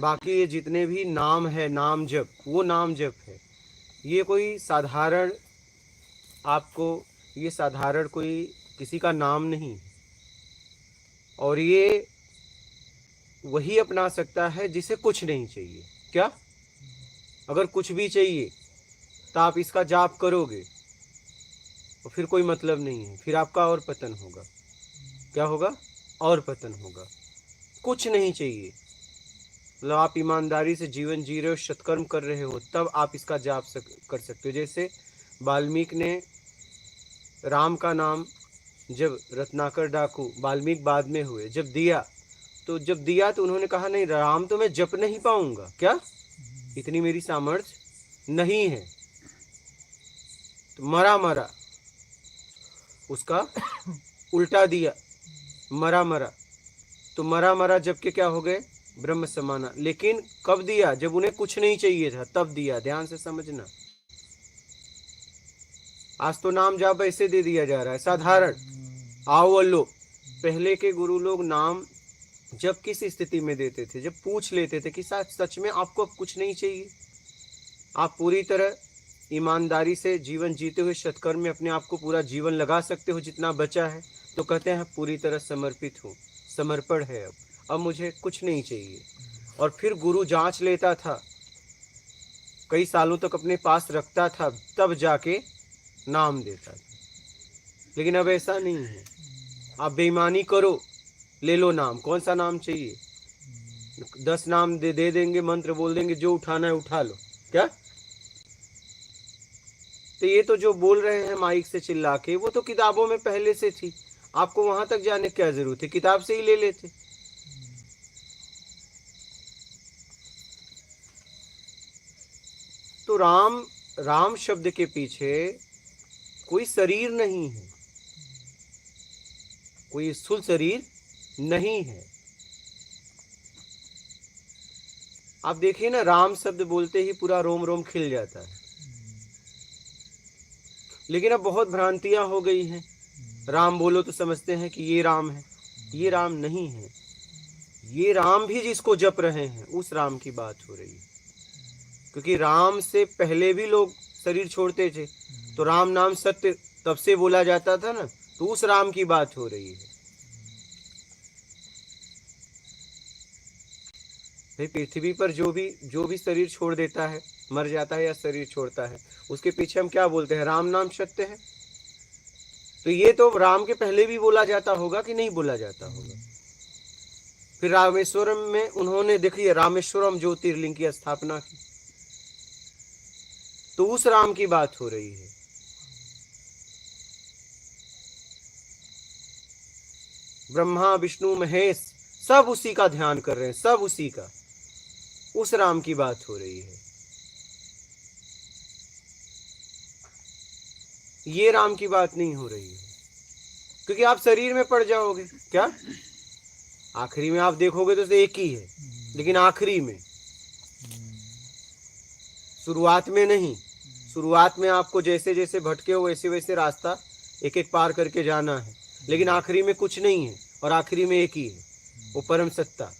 बाकी ये जितने भी नाम है, नाम जप, वो नाम जप है। ये कोई साधारण, आपको ये साधारण कोई किसी का नाम नहीं। और ये वही अपना सकता है जिसे कुछ नहीं चाहिए। क्या? अगर कुछ भी चाहिए तो आप इसका जाप करोगे तो फिर कोई मतलब नहीं है, फिर आपका और पतन होगा। क्या होगा? और पतन होगा। कुछ नहीं चाहिए, मतलब आप ईमानदारी से जीवन जी रहे हो, सत्कर्म कर रहे हो, तब आप इसका जाप कर सकते हो। जैसे वाल्मीकि ने राम का नाम, जब रत्नाकर डाकू वाल्मीकि बाद में हुए, जब दिया तो उन्होंने कहा नहीं, राम तो मैं जप नहीं पाऊंगा, क्या इतनी मेरी सामर्थ्य नहीं है। तो मरा मरा, उसका उल्टा दिया, मरा मरा, तो मरा मरा जब के क्या हो गए? ब्रह्म समाना। लेकिन कब दिया? जब उन्हें कुछ नहीं चाहिए था, तब दिया। ध्यान से समझना। आज तो नाम जाप ऐसे दे दिया जा रहा है, साधारण, आओ लो। पहले के गुरु लोग नाम जब किस स्थिति में देते थे? जब पूछ लेते थे कि सच में आपको कुछ नहीं चाहिए, आप पूरी तरह ईमानदारी से जीवन जीते हुए सत्कर्म में अपने आप को पूरा जीवन लगा सकते हो जितना बचा है, तो कहते हैं पूरी तरह समर्पित हूँ, समर्पण है, अब मुझे कुछ नहीं चाहिए। और फिर गुरु जांच लेता था, कई सालों तक अपने पास रखता था, तब जाके नाम देता था। लेकिन अब ऐसा नहीं है। आप बेईमानी करो, ले लो नाम, कौन सा नाम चाहिए? 10 नाम दे देंगे, मंत्र बोल देंगे, जो उठाना है उठा लो। क्या? तो ये तो जो बोल रहे हैं माइक से चिल्ला के, वो तो किताबों में पहले से थी, आपको वहां तक जाने की क्या जरूरत है? किताब से ही ले लेते। तो राम, राम शब्द के पीछे कोई शरीर नहीं है, कोई स्थूल शरीर नहीं है। आप देखिए ना, राम शब्द बोलते ही पूरा रोम रोम खिल जाता है। लेकिन अब बहुत भ्रांतियां हो गई हैं। राम बोलो तो समझते हैं कि ये राम है, ये राम नहीं है। ये राम भी जिसको जप रहे हैं, उस राम की बात हो रही है। क्योंकि राम से पहले भी लोग शरीर छोड़ते थे, तो राम नाम सत्य तब से बोला जाता था ना, तो उस राम की बात हो रही है। भाई पृथ्वी पर जो भी शरीर छोड़ देता है, मर जाता है या शरीर छोड़ता है, उसके पीछे हम क्या बोलते हैं? राम नाम सत्य है। तो ये तो राम के पहले भी बोला जाता होगा कि नहीं बोला जाता होगा? फिर रामेश्वरम में उन्होंने, देखिए, रामेश्वरम ज्योतिर्लिंग की स्थापना की, तो उस राम की बात हो रही है। ब्रह्मा विष्णु महेश सब उसी का ध्यान कर रहे हैं, सब उसी का, उस राम की बात हो रही है। ये राम की बात नहीं हो रही है, क्योंकि आप शरीर में पड़ जाओगे। क्या? आखिरी में आप देखोगे तो एक ही है, लेकिन आखिरी में, शुरुआत में नहीं। शुरुआत में आपको जैसे जैसे भटके हो वैसे वैसे रास्ता एक एक पार करके जाना है, लेकिन आखिरी में कुछ नहीं है, और आखिरी में एक ही है, वो परम सत्ता।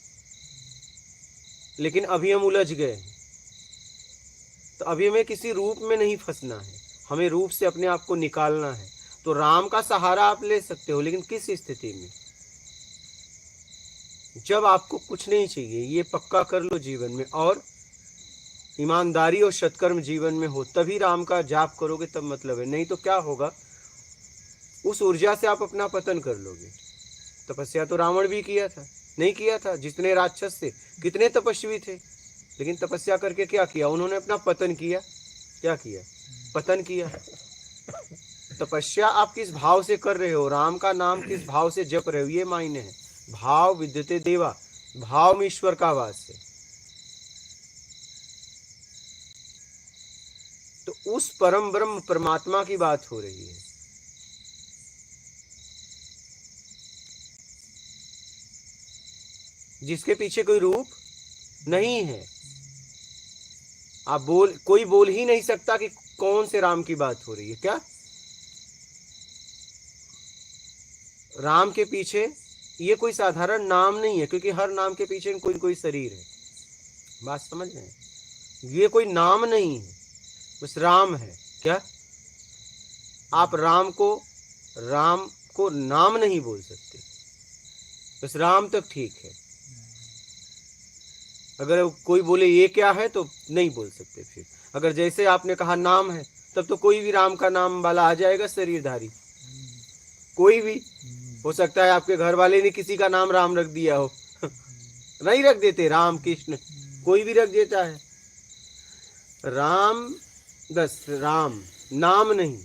लेकिन अभी हम उलझ गए हैं। तो अभी हमें किसी रूप में नहीं फंसना है, हमें रूप से अपने आप को निकालना है। तो राम का सहारा आप ले सकते हो, लेकिन किस स्थिति में? जब आपको कुछ नहीं चाहिए, ये पक्का कर लो जीवन में, और ईमानदारी और सत्कर्म जीवन में हो, तभी राम का जाप करोगे, तब मतलब है। नहीं तो क्या होगा? उस ऊर्जा से आप अपना पतन कर लोगे। तपस्या तो रावण भी किया था, नहीं किया था? जितने राक्षस थे, कितने तपस्वी थे, लेकिन तपस्या करके क्या किया? उन्होंने अपना पतन किया। क्या किया? पतन किया। तपस्या आप किस भाव से कर रहे हो, राम का नाम किस भाव से जप रहे हो, ये मायने है। भाव विद्यते देवा, भाव में ईश्वर का वास है। तो उस परम ब्रह्म परमात्मा की बात हो रही है, जिसके पीछे कोई रूप नहीं है। आप कोई बोल ही नहीं सकता कि कौन से राम की बात हो रही है। क्या? राम के पीछे ये कोई साधारण नाम नहीं है, क्योंकि हर नाम के पीछे कोई कोई शरीर है। बात समझ रहे हैं? ये कोई नाम नहीं है, बस राम है। क्या आप राम को नाम नहीं बोल सकते, बस राम तक ठीक है। अगर कोई बोले ये क्या है तो नहीं बोल सकते। फिर अगर जैसे आपने कहा नाम है, तब तो कोई भी राम का नाम वाला आ जाएगा शरीरधारी, कोई भी हो सकता है। आपके घर वाले ने किसी का नाम राम रख दिया हो नहीं रख देते, राम कृष्ण कोई भी रख देता है। राम, बस राम, नाम नहीं।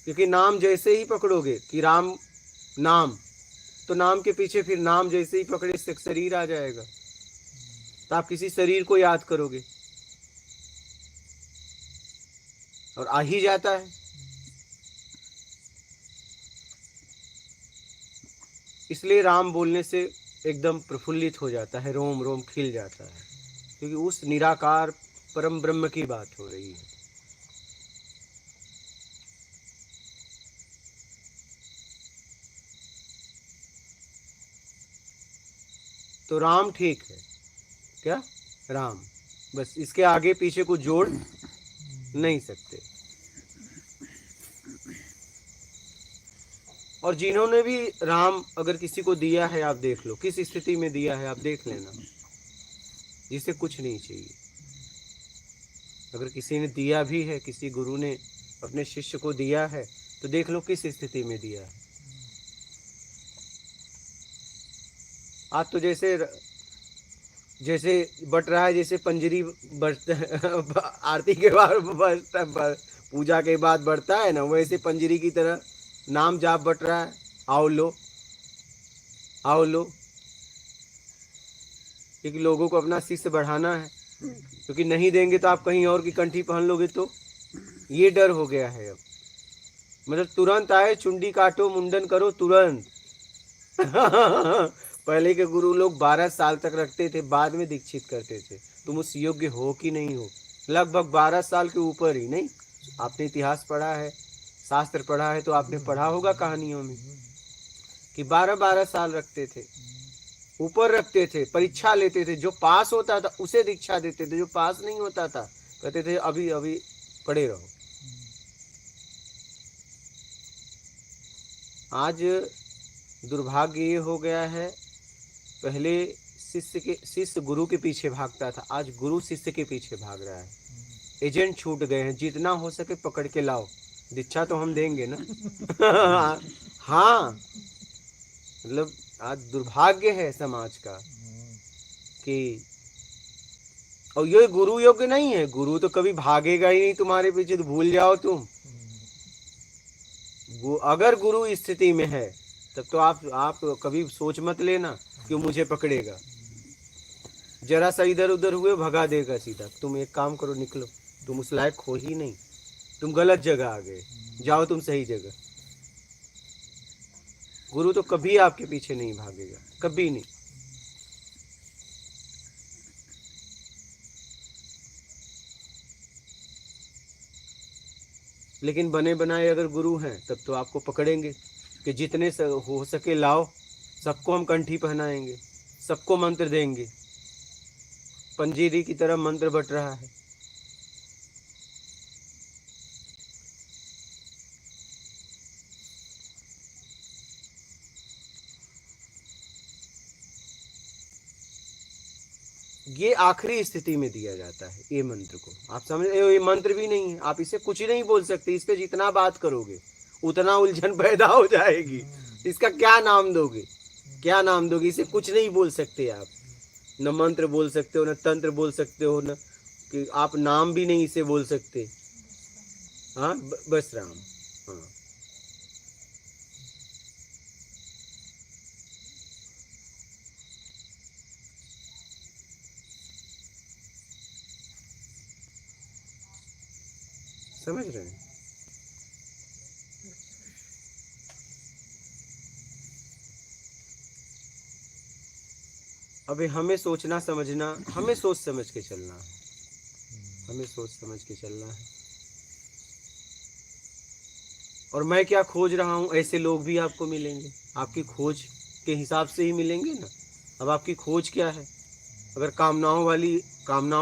क्योंकि नाम जैसे ही पकड़ोगे कि राम नाम, तो नाम के पीछे फिर नाम जैसे ही पकड़े शरीर आ जाएगा, तो आप किसी शरीर को याद करोगे और आ ही जाता है। इसलिए राम बोलने से एकदम प्रफुल्लित हो जाता है, रोम रोम खिल जाता है, क्योंकि उस निराकार परम ब्रह्म की बात हो रही है। तो राम ठीक है। क्या राम, बस इसके आगे पीछे कुछ जोड़ नहीं सकते। और जिन्होंने भी राम अगर किसी को दिया है, आप देख लो किस स्थिति में दिया है, आप देख लेना, जिसे कुछ नहीं चाहिए। अगर किसी ने दिया भी है, किसी गुरु ने अपने शिष्य को दिया है, तो देख लो किस स्थिति में दिया है। आज तो जैसे बट रहा है, जैसे पंजरी आरती के बाद बजता, पूजा के बाद बढ़ता है ना, वैसे पंजरी की तरह नाम जाप बट रहा है। आओ लो, आओ लो, क्योंकि लोगों को अपना शिष्य बढ़ाना है, क्योंकि नहीं देंगे तो आप कहीं और की कंठी पहन लोगे, तो ये डर हो गया है अब। मतलब तुरंत आए, चुंडी काटो, मुंडन करो तुरंत पहले के गुरु लोग 12 साल तक रखते थे, बाद में दीक्षित करते थे। तुम उस योग्य हो कि नहीं हो, लगभग 12 साल के ऊपर ही। नहीं, आपने इतिहास पढ़ा है, शास्त्र पढ़ा है, तो आपने पढ़ा होगा कहानियों में कि 12-12 साल रखते थे, ऊपर रखते थे, परीक्षा लेते थे। जो पास होता था उसे दीक्षा देते थे, जो पास नहीं होता था कहते थे अभी अभी पढ़े रहो। आज दुर्भाग्य ये हो गया है, पहले शिष्य गुरु के पीछे भागता था, आज गुरु शिष्य के पीछे भाग रहा है। एजेंट छूट गए हैं, जितना हो सके पकड़ के लाओ, दीक्षा तो हम देंगे ना हाँ, मतलब आज दुर्भाग्य है समाज का कि, और ये गुरु योग्य नहीं है। गुरु तो कभी भागेगा ही नहीं तुम्हारे पीछे, तो भूल जाओ तुम। अगर गुरु इस स्थिति में है, तब तो आप कभी सोच मत लेना कि मुझे पकड़ेगा। जरा सा इधर उधर हुए भगा देगा सीधा। तुम एक काम करो, निकलो, तुम उस लायक हो ही नहीं, तुम गलत जगह आ गए, जाओ तुम सही जगह। गुरु तो कभी आपके पीछे नहीं भागेगा, कभी नहीं। लेकिन बने बनाए अगर गुरु हैं, तब तो आपको पकड़ेंगे कि जितने हो सके लाओ, सबको हम कंठी पहनाएंगे, सबको मंत्र देंगे। पंजीरी की तरह मंत्र बट रहा है। ये आखिरी स्थिति में दिया जाता है ये मंत्र को। आप समझ रहे हो, ये मंत्र भी नहीं है, आप इसे कुछ नहीं बोल सकते। इस पे जितना बात करोगे उतना उलझन पैदा हो जाएगी। इसका क्या नाम दोगे, क्या नाम दोगे? इसे कुछ नहीं बोल सकते आप, न मंत्र बोल सकते हो, न तंत्र बोल सकते हो, न कि आप नाम भी नहीं इसे बोल सकते। हाँ, बस राम। हाँ, समझ रहे हैं? अभी हमें सोचना समझना, हमें सोच समझ के चलना है, हमें सोच समझ के चलना है। और मैं क्या खोज रहा हूँ, ऐसे लोग भी आपको मिलेंगे। आपकी खोज के हिसाब से ही मिलेंगे ना। अब आपकी खोज क्या है? अगर कामनाओं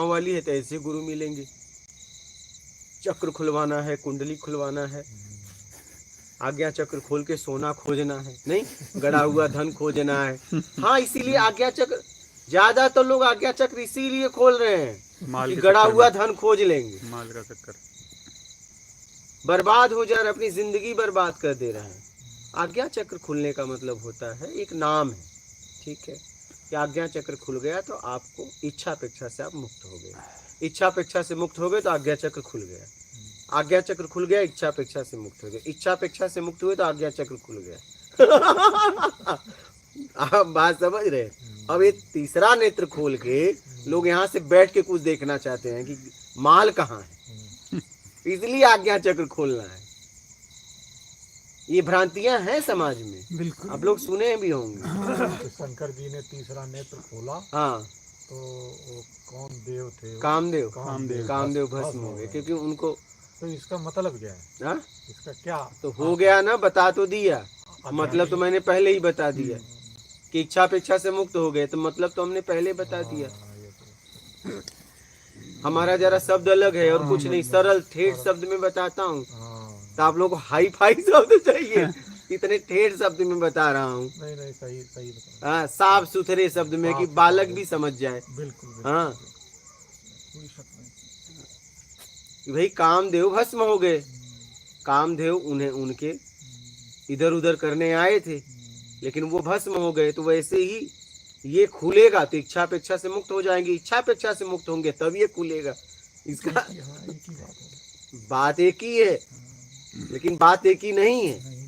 वाली है तो ऐसे गुरु मिलेंगे। चक्र खुलवाना है, कुंडली खुलवाना है, आज्ञा चक्र खोल के सोना खोजना है, नहीं गड़ा हुआ धन खोजना है। हाँ, इसीलिए आज्ञा चक्र, ज्यादा तो लोग आज्ञा चक्र इसीलिए खोल रहे हैं कि गड़ा हुआ धन खोज लेंगे। माल का चक्कर, बर्बाद हो जा रहे, अपनी जिंदगी बर्बाद कर दे रहे हैं। आज्ञा चक्र खुलने का मतलब होता है, एक नाम है, ठीक है, कि आज्ञा चक्र खुल गया तो आपको इच्छा अपेक्षा से आप मुक्त हो गए। इच्छा अपेक्षा से मुक्त हो गए तो आज्ञा चक्र खुल गया। आज्ञा चक्र खुल गया, इच्छा अपेक्षा से मुक्त हो गए। इच्छा अपेक्षा से मुक्त हुए तो आज्ञा चक्र खुल गया। आप बात समझ रहे? अब ये तीसरा नेत्र खोल के लोग यहाँ से बैठ के कुछ देखना चाहते हैं कि माल कहाँ है, इसलिए आज्ञा चक्र खोलना है। ये भ्रांतियां हैं समाज में, बिल्कुल आप लोग सुने भी होंगे। शंकर जी ने तीसरा नेत्र खोला, हाँ, तो वो कौन देव थे? कामदेव भस्म हो गए, क्योंकि उनको। तो इसका मतलब क्या है? हाँ, इसका क्या तो हो गया ना, बता तो दिया। मतलब तो मैंने पहले ही बता दिया कि इच्छा अपेक्षा से मुक्त हो गए, तो मतलब तो हमने पहले बता दिया। हमारा जरा शब्द अलग है और कुछ नहीं, सरल ठेठ शब्द में बताता हूँ। तो आप लोगों को हाई फाई शब्द चाहिए, इतने ठेठ शब्द में बता रहा हूँ। नहीं सही बता। हाँ, साफ सुथरे शब्द में कि बालक भी समझ जाए। बिल्कुल हाँ, कोई शक नहीं। कि भाई कामदेव भस्म हो गए। कामदेव उन्हें उनके इधर उधर करने आए थे, लेकिन वो भस्म हो गए। तो वैसे ही ये खुलेगा तो इच्छा अपेक्षा से मुक्त हो जाएंगे। इच्छा अपेक्षा से मुक्त होंगे तब ये खुलेगा। इसका एक ही बात है। बात एक ही है, लेकिन बात एक ही नहीं है।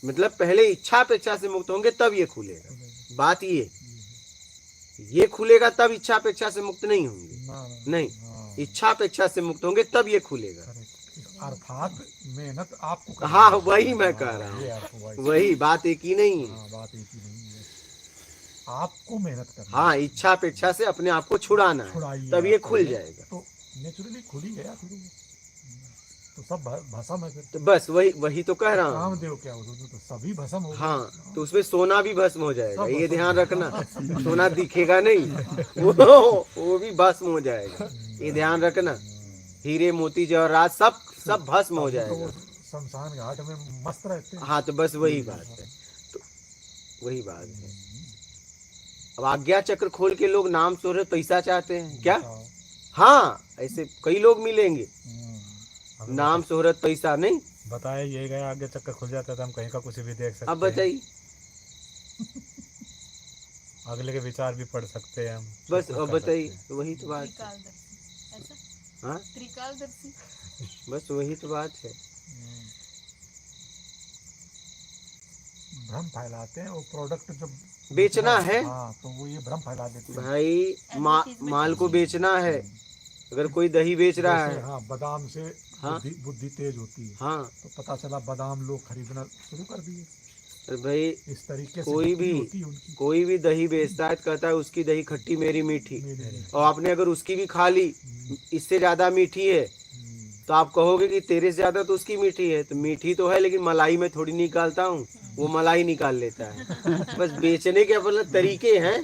मतलब पहले इच्छा अपेक्षा से मुक्त होंगे तब ये खुलेगा। बात ये खुलेगा तब इच्छा अपेक्षा से मुक्त नहीं होंगे। नहीं, इच्छा अपेक्षा से मुक्त होंगे तब ये खुलेगा। अर्थात मेहनत आपको। हाँ, वही मैं कह रहा हूँ, वही बात एक ही नहीं है। बात एक ही नहीं है, आपको मेहनत करना। हाँ, इच्छा अपेक्षा से अपने आप को छुड़ाना है, तब ये खुल जाएगा। तो नेचुरली खुल ही गया, तो सब भस्म है। तो बस वही तो कह रहा हूँ। कामदेव क्या हो तो सभी भस्म हो। हाँ, तो उसमें सोना भी भस्म हो जाएगा, ये ध्यान रखना। सोना दिखेगा नहीं, वो भी भस्म हो जाएगा, ये ध्यान रखना। हीरे मोती जवाहरात सब भस्म हो जाएगा। शमशान घाट में मस्त रहते हैं। हाँ, तो बस वही बात है, तो वही बात है। अब आज्ञा चक्र खोल के लोग नाम सोरे पैसा चाहते हैं क्या? हाँ, ऐसे कई लोग मिलेंगे, नाम शोहरत पैसा नहीं। बताया ये गया, आगे चक्कर खुल जाता था, हम कहीं का कुछ भी देख सकते हैं। अब बताइए, अगले के विचार भी पढ़ सकते हैं हम। बस अब बताइए, वही तो बात है। हाँ, त्रिकालदर्शी, बस वही तो बात है। भ्रम फैलाते हैं, वो प्रोडक्ट जब बेचना है। हाँ, तो वो ये भ्रम फैला देते हैं भाई, माल को बेचना है। अगर कोई दही बेच रहा है, हाँ, बादाम से हाँ, बुद्धि तेज होती है। हाँ, तो पता चला बादाम लोग खरीदना शुरू कर दिए। अरे भाई, इस तरीके से कोई भी दही बेचता है तो कहता है उसकी दही खट्टी मेरी मीठी, और आपने अगर उसकी भी खा ली, इससे ज्यादा मीठी है, तो आप कहोगे कि तेरे से ज्यादा तो उसकी मीठी है। तो मीठी तो है, लेकिन मलाई में थोड़ी निकालता हूँ, वो मलाई निकाल लेता है। बस बेचने के अपने तरीके हैं।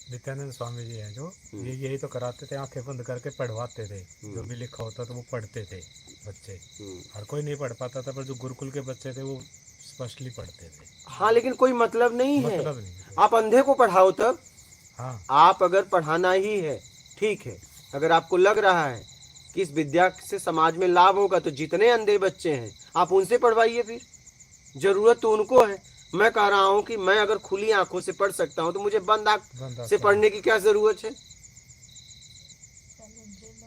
नित्यानंद स्वामी जी हैं जो ये यही तो कराते थे, आंखें बंद करके पढ़वाते थे। जो भी लिखा होता तो वो पढ़ते थे बच्चे। हर कोई नहीं पढ़ पाता था, पर जो गुरुकुल के बच्चे थे वो स्पष्टली पढ़ते थे। हाँ, लेकिन कोई मतलब नहीं है। मतलब नहीं। आप अंधे को पढ़ाओ तब। हाँ, आप अगर पढ़ाना ही है, ठीक है, अगर आपको लग रहा है कि इस विद्या से समाज में लाभ होगा, तो जितने अंधे बच्चे हैं आप उनसे पढ़वाइए। फिर जरूरत तो उनको है। मैं कह रहा हूँ कि मैं अगर खुली आंखों से पढ़ सकता हूँ, तो मुझे बंद आंख से पढ़ने की क्या जरूरत है?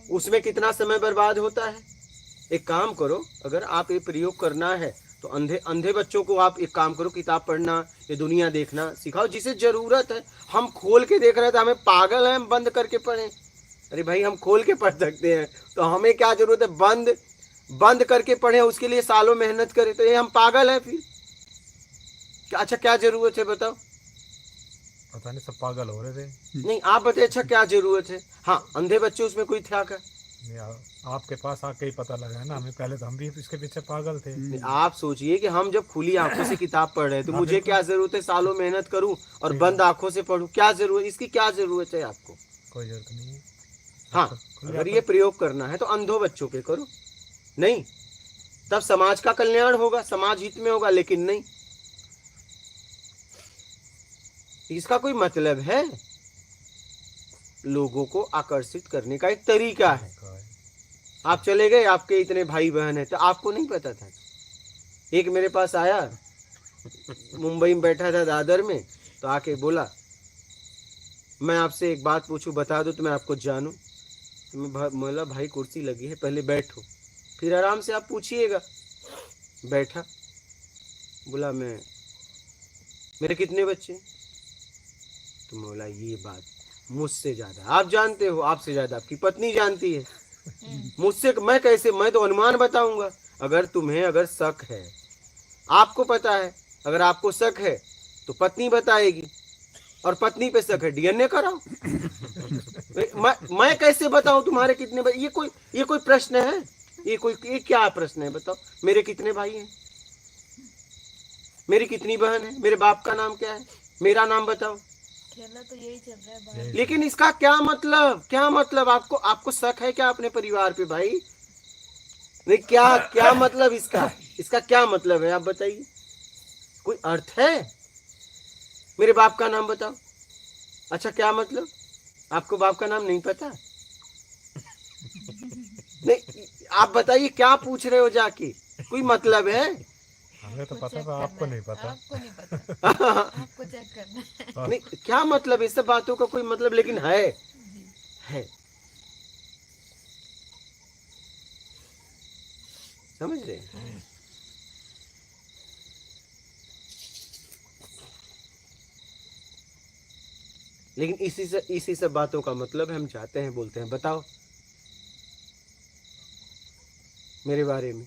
उसमें कितना समय बर्बाद होता है। एक काम करो, अगर आप ये प्रयोग करना है तो अंधे बच्चों को आप एक काम करो, किताब पढ़ना, ये दुनिया देखना सिखाओ, जिसे जरूरत है। हम खोल के देख रहे थे, हमें पागल है हम बंद करके पढ़ें? अरे भाई, हम खोल के पढ़ सकते हैं, तो हमें क्या जरूरत है बंद करके पढ़े, उसके लिए सालों मेहनत करें? तो ये हम पागल हैं फिर? अच्छा, क्या जरूरत है बताओ? पता नहीं, सब पागल हो रहे थे। नहीं, आप बताइए, अच्छा क्या जरूरत है? हाँ, अंधे बच्चे उसमें कोई था क्या? आपके पास आके ही पता लगा है ना हमें, पहले तो हम भी इसके पीछे पागल थे। नहीं, आप सोचिए कि हम जब खुली आंखों से किताब पढ़ रहे हैं तो हाँ, मुझे बिल्कुल। क्या जरूरत है सालों मेहनत करूं और ठीक बंद है। आंखों से पढूं? क्या जरूरत, इसकी क्या जरूरत है आपको? कोई जरूरत नहीं है। हाँ, खुली अगर आंखों- ये प्रयोग करना है तो अंधों बच्चों पे करो, नहीं तब समाज का कल्याण होगा, समाज हित में होगा, लेकिन नहीं, इसका कोई मतलब है? लोगों को आकर्षित करने का एक तरीका है। आप चले गए, आपके इतने भाई बहन है, तो आपको नहीं पता था? एक मेरे पास आया, मुंबई में बैठा था दादर में, तो आके बोला मैं आपसे एक बात पूछूं, बता दो तो मैं आपको जानूं। तो मैं बोला भाई कुर्सी लगी है, पहले बैठो, फिर आराम से आप पूछिएगा। बैठा, बोला मेरे कितने बच्चे? तो मैं बोला ये बात मुझसे ज्यादा आप जानते हो, आपसे ज्यादा आपकी पत्नी जानती है, मुझसे मैं कैसे, मैं तो अनुमान बताऊंगा। अगर शक है, आपको पता है, अगर आपको शक है तो पत्नी बताएगी, और पत्नी पे शक है, डीएनए कराओ। मैं कैसे बताऊं तुम्हारे कितने भाई? ये कोई प्रश्न है? ये क्या प्रश्न है? बताओ मेरे कितने भाई हैं, मेरी कितनी बहन है, मेरे बाप का नाम क्या है, मेरा नाम बताओ। खेला तो यही चल रहा है बाहर। लेकिन इसका क्या मतलब? आपको शक है क्या अपने परिवार पे भाई? नहीं, क्या मतलब इसका क्या मतलब है? आप बताइए, कोई अर्थ है? मेरे बाप का नाम बताओ। अच्छा, क्या मतलब? आपको बाप का नाम नहीं पता? नहीं, आप बताइए क्या पूछ रहे हो जाके, कोई मतलब है? हमें तो पता था, आपको नहीं पता। आपको नहीं पता, आपको चेक करना है। नहीं, क्या मतलब? इस सब बातों का कोई मतलब लेकिन है। समझ रहे हैं? लेकिन इसी सब बातों का मतलब हम चाहते हैं, बोलते हैं बताओ मेरे बारे में,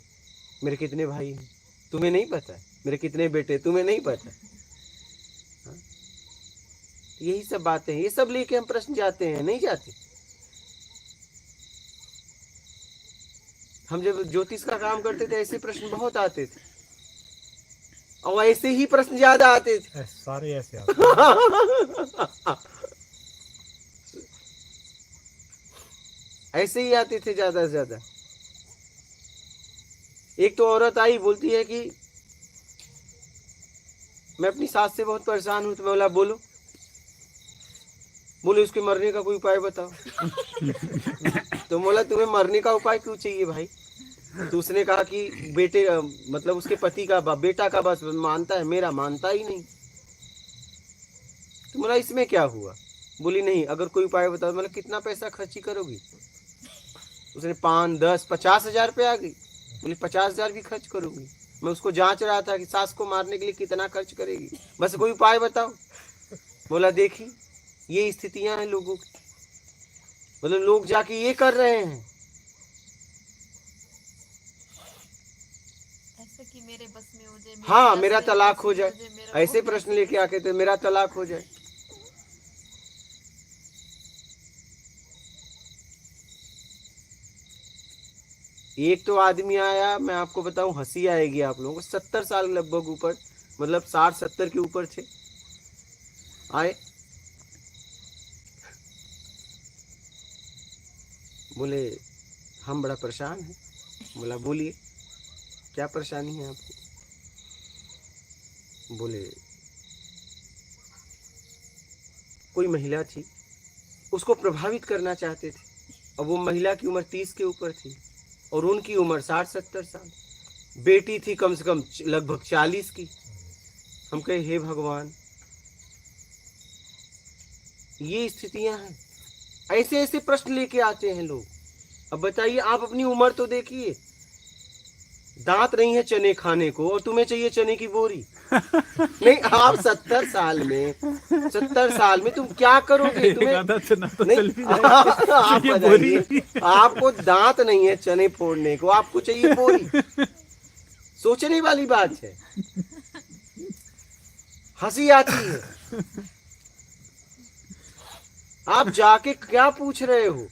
मेरे कितने भाई हैं तुम्हें नहीं पता, मेरे कितने बेटे तुम्हें नहीं पता। हाँ? यही सब बातें हैं, ये सब लेके हम प्रश्न जाते हैं, नहीं जाते? हम जब ज्योतिष का काम करते थे ऐसे प्रश्न बहुत आते थे, और ऐसे ही प्रश्न ज्यादा आते थे। सारे ऐसे आते ऐसे ही आते थे ज्यादा से ज्यादा। एक तो औरत आई, बोलती है कि मैं अपनी सास से बहुत परेशान हूं। तो मैं बोला बोलो, बोले उसके मरने का कोई उपाय बताओ। तो बोला तुम्हें मरने का उपाय क्यों चाहिए भाई? तो उसने कहा कि बेटे मतलब उसके पति का बेटा का बस मानता है, मेरा मानता ही नहीं। तो बोला इसमें क्या हुआ? बोली नहीं, अगर कोई उपाय बताओ। मतलब कितना पैसा खर्ची करोगी? उसने 5, 10, 50,000 पे आ गई। बोली 50,000 भी खर्च करूंगी। मैं उसको जांच रहा था कि सास को मारने के लिए कितना खर्च करेगी, बस कोई उपाय बताओ। बोला देखी, ये स्थितियां हैं लोगों की, मतलब लोग जाके ये कर रहे हैं। ऐसा कि मेरे बस में हो जाए, हाँ, मेरा तलाक हो जाए, ऐसे प्रश्न लेके आके थे, मेरा तलाक हो जाए। एक तो आदमी आया, मैं आपको बताऊं, हंसी आएगी आप लोगों को, 70 साल लगभग ऊपर, मतलब 60-70 के ऊपर थे, आए, बोले हम बड़ा परेशान हैं। बोला बोलिए क्या परेशानी है आपको? बोले कोई महिला थी, उसको प्रभावित करना चाहते थे, और वो महिला की उम्र 30 के ऊपर थी और उनकी उम्र 60-70 साल, बेटी थी कम से कम लगभग 40 की। हम कहे हे भगवान, ये स्थितियां हैं, ऐसे ऐसे प्रश्न लेके आते हैं लोग। अब बताइए, आप अपनी उम्र तो देखिए, दांत नहीं है चने खाने को और तुम्हें चाहिए चने की बोरी। नहीं, आप 70 साल में तुम क्या करोगे? तुम्हें नहीं, आप बताइए, आपको दांत नहीं है चने फोड़ने को, आपको चाहिए बोरी। सोचने वाली बात है, हंसी आती है। आप जाके क्या पूछ रहे हो?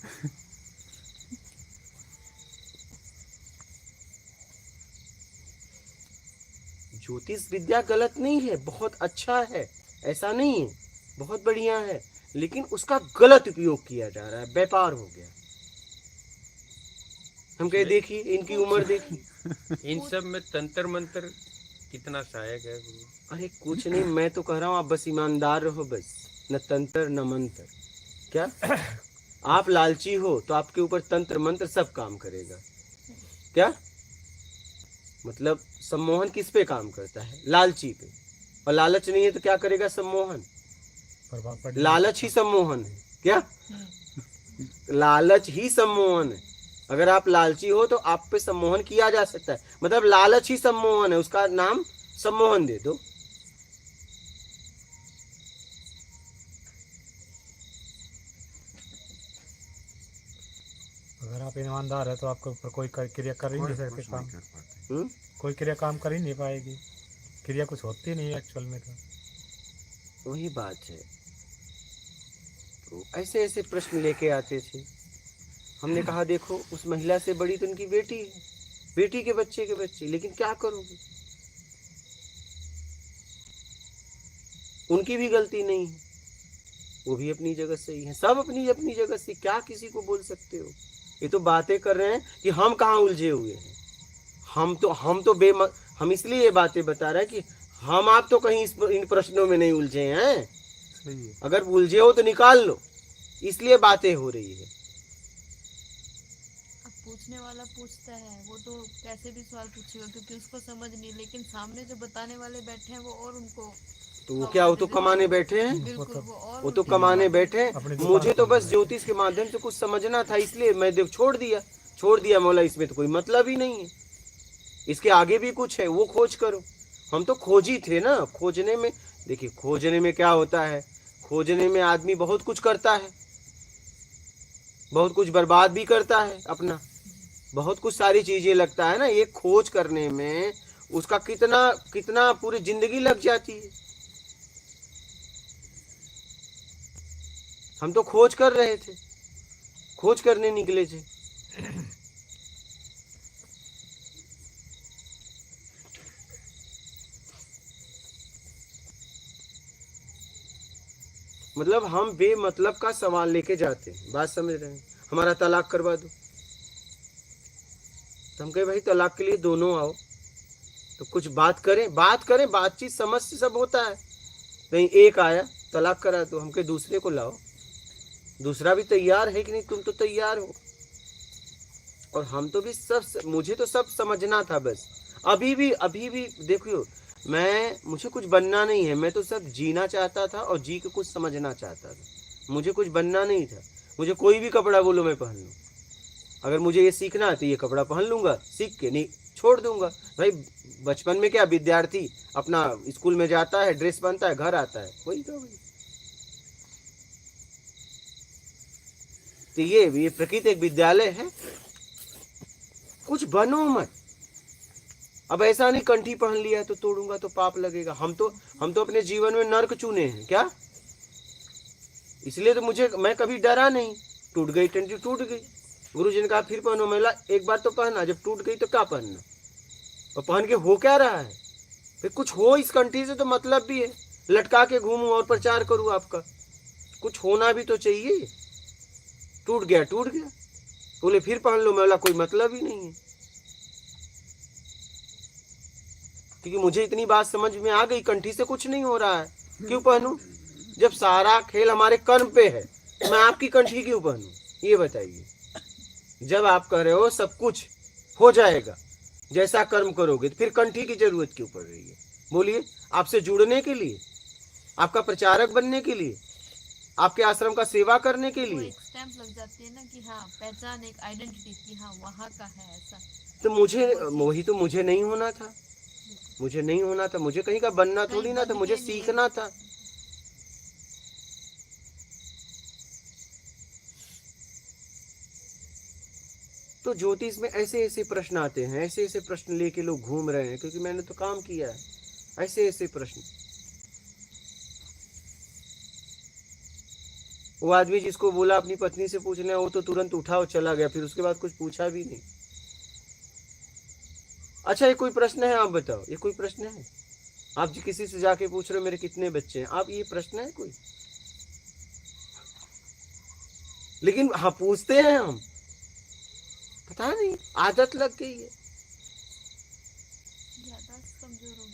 ज्योतिष विद्या गलत नहीं है, बहुत अच्छा है, ऐसा नहीं है, बहुत बढ़िया है, लेकिन उसका गलत उपयोग किया जा रहा है, व्यापार हो गया। हम कहे देखिए इनकी उम्र देखिए। इन सब में तंत्र मंत्र कितना सहायक है गुरु? अरे कुछ नहीं, मैं तो कह रहा हूँ आप बस ईमानदार रहो, बस न तंत्र न मंत्र। क्या आप लालची हो तो आपके ऊपर तंत्र मंत्र सब काम करेगा। क्या मतलब सम्मोहन किस पे काम करता है? लालची पे। और लालच नहीं है तो क्या करेगा? सम्मोहन। प्रभाव पड़ लालच ही सम्मोहन है। क्या लालच ही सम्मोहन है। अगर आप लालची हो तो आप पे सम्मोहन किया जा सकता है, मतलब लालच ही सम्मोहन है, उसका नाम सम्मोहन दे दो। अगर आप ईमानदार है तो आपके ऊपर कोई क्रिया कर ही नहीं सकते काम। कोई क्रिया काम कर ही नहीं पाएगी, क्रिया कुछ होती नहीं है एक्चुअल में। तो वही बात है। तो ऐसे ऐसे प्रश्न लेके आते थे। हमने कहा देखो उस महिला से बड़ी तो उनकी बेटी है, बेटी के बच्चे, लेकिन क्या करोगे? उनकी भी गलती नहीं है, वो भी अपनी जगह सही है, सब अपनी अपनी जगह से, क्या किसी को बोल सकते हो? ये तो बातें कर रहे हैं कि हम कहाँ उलझे हुए हैं। हम तो हम इसलिए ये बातें बता रहे हैं कि हम आप तो कहीं इन प्रश्नों में नहीं उलझे हैं। सही है। अगर उलझे हो तो निकाल लो, इसलिए बातें हो रही है। अब पूछने वाला पूछता है, वो तो कैसे भी सवाल पूछेगा क्योंकि उसको समझ नहीं, लेकिन सामने जो बताने वाले बैठे हैं वो और उनको तो वो क्या, वो तो कमाने बैठे हैं, बिल्कुल और वो तो उनकी कमाने बात- बैठे हैं। मुझे तो बस ज्योतिष के माध्यम से कुछ समझना था, इसलिए मैं देख छोड़ दिया मौला, इसमें तो कोई मतलब ही नहीं है, इसके आगे भी कुछ है, वो खोज करो। हम तो खोजी थे ना। खोजने में देखिए, खोजने में क्या होता है, खोजने में आदमी बहुत कुछ करता है, बहुत कुछ बर्बाद भी करता है अपना, बहुत कुछ सारी चीजें लगता है ना। ये खोज करने में उसका कितना कितना पूरी जिंदगी लग जाती है। हम तो खोज कर रहे थे, खोज करने निकले थे। मतलब हम बेमतलब का सवाल लेके जाते हैं, बात समझ रहे हैं? हमारा तलाक करवा दो, तो हम कहे भाई तलाक के लिए दोनों आओ, तो कुछ बात करें, बातचीत समझ से सब होता है। नहीं, एक आया तलाक करा दो, हम कहे दूसरे को लाओ, दूसरा भी तैयार है कि नहीं? तुम तो तैयार हो। और हम तो भी मुझे तो सब समझना था बस। अभी भी देखियो, मुझे कुछ बनना नहीं है, मैं तो सब जीना चाहता था और जी के कुछ समझना चाहता था। मुझे कुछ बनना नहीं था। मुझे कोई भी कपड़ा बोलो मैं पहन लूँ, अगर मुझे ये सीखना है तो ये कपड़ा पहन लूंगा, सीख के नहीं छोड़ दूंगा। भाई बचपन में क्या विद्यार्थी अपना स्कूल में जाता है, ड्रेस पहनता है, घर आता है, वही तो भाई। तो ये प्रकृति एक विद्यालय है, कुछ बनो मत। अब ऐसा नहीं कंठी पहन लिया तो तोड़ूंगा तो पाप लगेगा। हम तो अपने जीवन में नर्क चुने हैं क्या? इसलिए तो मैं कभी डरा नहीं। टूट गई टंटी, टूट गई, गुरु जी ने कहा फिर पहनो। महिला एक बार तो पहना, जब टूट गई तो क्या पहनना? और पहन के हो क्या रहा है? फिर कुछ हो इस कंठी से तो मतलब भी है, लटका के घूमूं और प्रचार करूं आपका, कुछ होना भी तो चाहिए। टूट गया, बोले फिर पहन लो, महिला कोई मतलब ही नहीं है। क्योंकि मुझे इतनी बात समझ में आ गई, कंठी से कुछ नहीं हो रहा है, क्यों पहनूं? जब सारा खेल हमारे कर्म पे है, मैं आपकी कंठी क्यों पहनूं? ये बताइए। जब आप कह रहे हो सब कुछ हो जाएगा जैसा कर्म करोगे, तो फिर कंठी की जरूरत क्यों पड़ रही है? बोलिए। आपसे जुड़ने के लिए, आपका प्रचारक बनने के लिए, आपके आश्रम का सेवा करने के वो लिए। एक स्टैम्प लग जाती है ना कि हाँ पहचान, एक आइडेंटिटी की हाँ वहाँ का है ऐसा। तो मुझे नहीं होना था, मुझे कहीं का बनना थोड़ी ना था, मुझे सीखना था। तो ज्योतिष में ऐसे ऐसे प्रश्न आते हैं, ऐसे ऐसे प्रश्न लेके लोग घूम रहे हैं, क्योंकि मैंने तो काम किया है। ऐसे ऐसे प्रश्न। वो आदमी जिसको बोला अपनी पत्नी से पूछना, वो तो तुरंत उठा और चला गया, फिर उसके बाद कुछ पूछा भी नहीं। अच्छा ये कोई प्रश्न है? आप बताओ, ये कोई प्रश्न है? आप जी किसी से जाके पूछ रहे हो मेरे कितने बच्चे हैं, आप ये प्रश्न है कोई? लेकिन हाँ पूछते हैं हम, पता नहीं आदत लग गई है। ज्यादा कमजोर हो